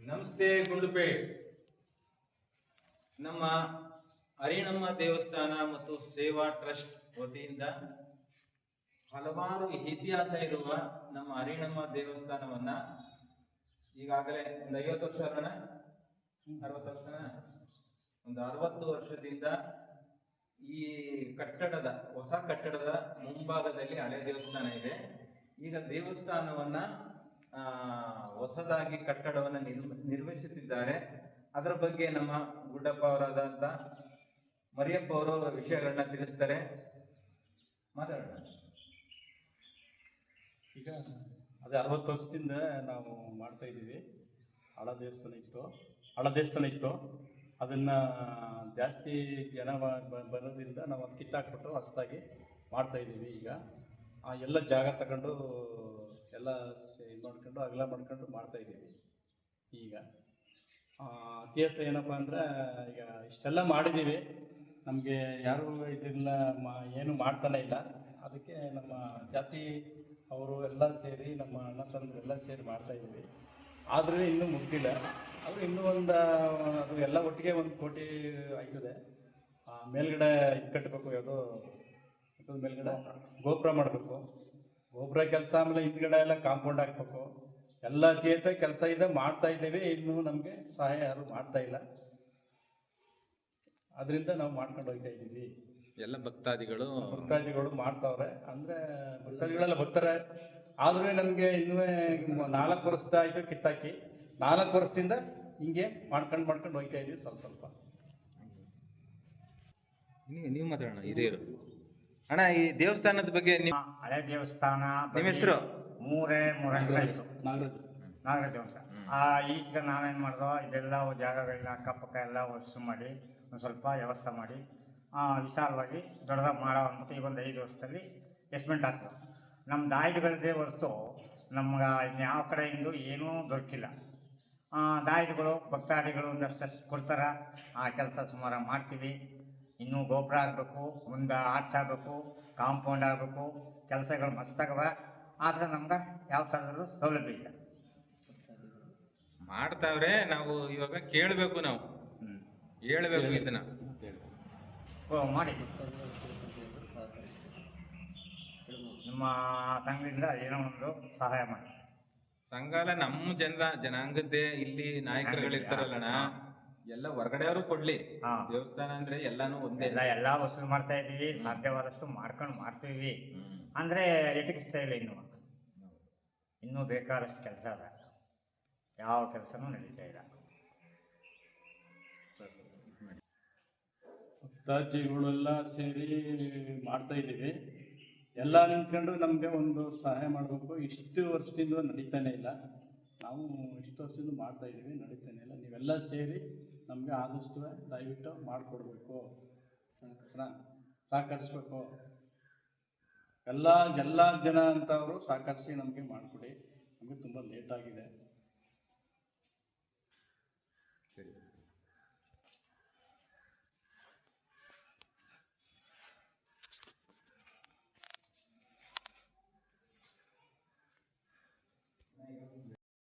ನಮಸ್ತೆ ಗುಂಡ್ಲುಪೇಟ್. ನಮ್ಮ ಹರಿಣಮ್ಮ ದೇವಸ್ಥಾನ ಮತ್ತು ಸೇವಾ ಟ್ರಸ್ಟ್ ವತಿಯಿಂದ ಹಲವಾರು ಇತಿಹಾಸ ಇರುವ ನಮ್ಮ ಹರಿಣಮ್ಮ ದೇವಸ್ಥಾನವನ್ನ ಈಗಾಗಲೇ ಒಂದು 50 ವರ್ಷ 60 ವರ್ಷ ಒಂದು 60 ವರ್ಷದಿಂದ ಈ ಕಟ್ಟಡದ ಹೊಸ ಕಟ್ಟಡದ ಮುಂಭಾಗದಲ್ಲಿ ಹಳೆ ದೇವಸ್ಥಾನ ಇದೆ. ಈಗ ದೇವಸ್ಥಾನವನ್ನ ಹೊಸದಾಗಿ ಕಟ್ಟಡವನ್ನು ನಿರ್ಮಿಸುತ್ತಿದ್ದಾರೆ. ಅದರ ಬಗ್ಗೆ ನಮ್ಮ ಗುಡ್ಡಪ್ಪ ಅವರಾದಂತ ಮರಿಯಪ್ಪ ಅವರು ವಿಷಯಗಳನ್ನ ತಿಳಿಸ್ತಾರೆ. ಮಾತಾಡೋಣ. ಈಗ ಅದೇ 60 ವರ್ಷದಿಂದ ನಾವು ಮಾಡ್ತಾ ಇದ್ದೀವಿ. ಹಳ ದೇವಸ್ಥಾನ ಇತ್ತು. ಅದನ್ನು ಜಾಸ್ತಿ ಜನ ಬರೋದ್ರಿಂದ ನಾವು ಅದು ಕಿತ್ತಾಕ್ಬಿಟ್ಟು ಹೊಸದಾಗಿ ಮಾಡ್ತಾ ಇದ್ದೀವಿ. ಈಗ ಎಲ್ಲ ಜಾಗ ತಗೊಂಡು ಎಲ್ಲ ಇದು ಮಾಡ್ಕೊಂಡು ಅಗಲ ಮಾಡ್ಕೊಂಡು ಮಾಡ್ತಾ ಇದ್ದೀವಿ. ಈಗ ಇತಿಹಾಸ ಏನಪ್ಪ ಅಂದರೆ, ಈಗ ಇಷ್ಟೆಲ್ಲ ಮಾಡಿದ್ದೀವಿ, ನಮಗೆ ಯಾರೂ ಇದನ್ನ ಏನು ಮಾಡ್ತಾನೆ ಇಲ್ಲ. ಅದಕ್ಕೆ ನಮ್ಮ ಜಾತಿ ಅವರು ಎಲ್ಲ ಸೇರಿ, ನಮ್ಮ ಅಣ್ಣ ತಮ್ಮರೆಲ್ಲ ಸೇರಿ ಮಾಡ್ತಾಯಿದ್ದೀವಿ. ಆದರೆ ಇನ್ನೂ ಮುಗ್ದಿಲ್ಲ. ಅದು ಇನ್ನೂ ಅದು ಎಲ್ಲ ಒಟ್ಟಿಗೆ 1 ಕೋಟಿ ಆಯ್ತದೆ. ಮೇಲ್ಗಡೆ ಇದು ಕಟ್ಟಬೇಕು, ಯಾವುದೋ ಮೇಲ್ಗಡೆ ಗೋಪುರ ಮಾಡಬೇಕು. ಗೋಪುರ ಕೆಲಸ, ಆಮೇಲೆ ಹಿಂದ್ಗಡೆ ಎಲ್ಲ ಕಾಂಪೌಂಡ್ ಹಾಕ್ಬೇಕು. ಎಲ್ಲ ಕೆಲಸ ಇದೆ, ಮಾಡ್ತಾ ಇದ್ದೇವೆ. ಇನ್ನೂ ನಮಗೆ ಸಹಾಯ ಯಾರು ಮಾಡ್ತಾ ಇಲ್ಲ. ಅದರಿಂದ ನಾವು ಮಾಡ್ಕೊಂಡು ಹೋಗ್ತಾ ಇದ್ದೀವಿ. ಎಲ್ಲ ಭಕ್ತಾದಿಗಳು ಮಾಡ್ತಾವ್ರೆ. ಅಂದರೆ ಭಕ್ತಾದಿಗಳೆಲ್ಲ ಬರ್ತಾರೆ. ಆದರೂ ನಮಗೆ ಇನ್ನೂ 4 ವರ್ಷ ಆಯಿತು ಕಿತ್ತಾಕಿ. 4 ವರ್ಷದಿಂದ ಹಿಂಗೆ ಮಾಡ್ಕೊಂಡು ಹೋಗ್ತಾ ಇದ್ದೀವಿ. ಸ್ವಲ್ಪ ನೀವು ಮಾತಾಡೋಣ. ಹಿರಿಯರು ಅಣ್ಣ, ಈ ದೇವಸ್ಥಾನದ ಬಗ್ಗೆ ಹಳೆ ದೇವಸ್ಥಾನ ನಿಮ್ಮ ಹೆಸರು? ಮೂರೇ ಆಯಿತು, ನಾಗರಾಜು ಅಂತ. ಈಚೆಗೆ ನಾವೇನು ಮಾಡಿದೋ, ಇದೆಲ್ಲ ಜಾಗಗಳನ್ನ ಅಕ್ಕಪಕ್ಕ ಎಲ್ಲ ವಸ್ತು ಮಾಡಿ ಒಂದು ಸ್ವಲ್ಪ ವ್ಯವಸ್ಥೆ ಮಾಡಿ ವಿಶಾಲವಾಗಿ ದೊಡ್ಡದಾಗಿ ಮಾಡೋ ಅಂದ್ಬಿಟ್ಟು ಈಗ ಒಂದು 5 ವರ್ಷದಲ್ಲಿ ಎಸ್ಟಿಮೇಟ್ ಆಗ್ತದೆ. ನಮ್ಮ ದಾಯಿದುಗಳದ್ದೇ ಹೊರತು ನಮ್ಗೆ ಇನ್ಯಾವ ಕಡೆಯಿಂದ ಏನೂ ದೊರಕಿಲ್ಲ. ದಾಯಿದುಗಳು ಭಕ್ತಾದಿಗಳು ಒಂದಷ್ಟು ಕೊಡ್ತಾರೆ. ಆ ಕೆಲಸ ಸುಮಾರು ಮಾಡ್ತೀವಿ. ಇನ್ನೂ ಗೋಪುರ ಆಗಬೇಕು, ಮುಂದೆ ಆರ್ಚ್ ಆಗಬೇಕು, ಕಾಂಪೌಂಡ್ ಆಗಬೇಕು. ಕೆಲಸಗಳು ಮಸ್ತಾಗವೆ. ಆದರೆ ನಮ್ಗೆ ಯಾವ ಥರದಲ್ಲೂ ಸೌಲಭ್ಯ ಇಲ್ಲ. ಮಾಡ್ತಾವ್ರೆ. ನಾವು ಇವಾಗ ಕೇಳಬೇಕು, ನಾವು ಹೇಳ್ಬೇಕು ಇದನ್ನ ಮಾಡಿ. ನಿಮ್ಮ ಸಂಘದಿಂದ ಏನೋ ಒಂದು ಸಹಾಯ ಮಾಡಿ. ಸಂಘ ಅಲ್ಲ, ನಮ್ಮ ಜನಾಂಗದ್ದೇ ಇಲ್ಲಿ ನಾಯಕರುಗಳಿರ್ತಾರಲ್ಲಣ್ಣ, ಎಲ್ಲ ಹೊರಗಡೆಯವರು ಕೊಡ್ಲಿ. ದೇವಸ್ಥಾನ ಅಂದ್ರೆ ಎಲ್ಲಾನು ಒಂದೇ. ಎಲ್ಲ ವಸೂಲು ಮಾಡ್ತಾ ಇದ್ದೀವಿ. ಸಾಧ್ಯವಾದಷ್ಟು ಮಾಡ್ತೀವಿ. ಅಂದ್ರೆ ಎಟಕಿಸ್ತಾ ಇಲ್ಲ. ಇನ್ನೂ ಬೇಕಾದಷ್ಟು ಕೆಲಸ ಅದ. ಯಾವ ಕೆಲಸನೂ ನಡೀತಾ ಇಲ್ಲ. ಭಕ್ತಾದಿಗಳೆಲ್ಲ ಸೇರಿ ಮಾಡ್ತಾ ಇದ್ದೀವಿ. ಎಲ್ಲ ನಿಂತ್ಕೊಂಡು ನಮಗೆ ಒಂದು ಸಹಾಯ ಮಾಡಬೇಕು. ಇಷ್ಟು ವರ್ಷದಿಂದ ನಡೀತಾನೆ ಇಲ್ಲ. ನಾವು ಇಷ್ಟು ವರ್ಷದಿಂದ ಮಾಡ್ತಾ ಇದ್ದೀವಿ, ನಡೀತಾನೆ ಇಲ್ಲ. ನೀವೆಲ್ಲ ಸೇರಿ ನಮಗೆ ಆದಷ್ಟು ದಯವಿಟ್ಟು ಮಾಡಿಕೊಡ್ಬೇಕು, ಸಹಕರಿಸ್ಬೇಕು. ಎಲ್ಲ ಜನ ಅಂತವರು ಸಹಕರಿಸಿ ನಮಗೆ ಮಾಡಿಕೊಡಿ. ನಮಗೆ ತುಂಬ ಲೇಟಾಗಿದೆ. ಸರಿ.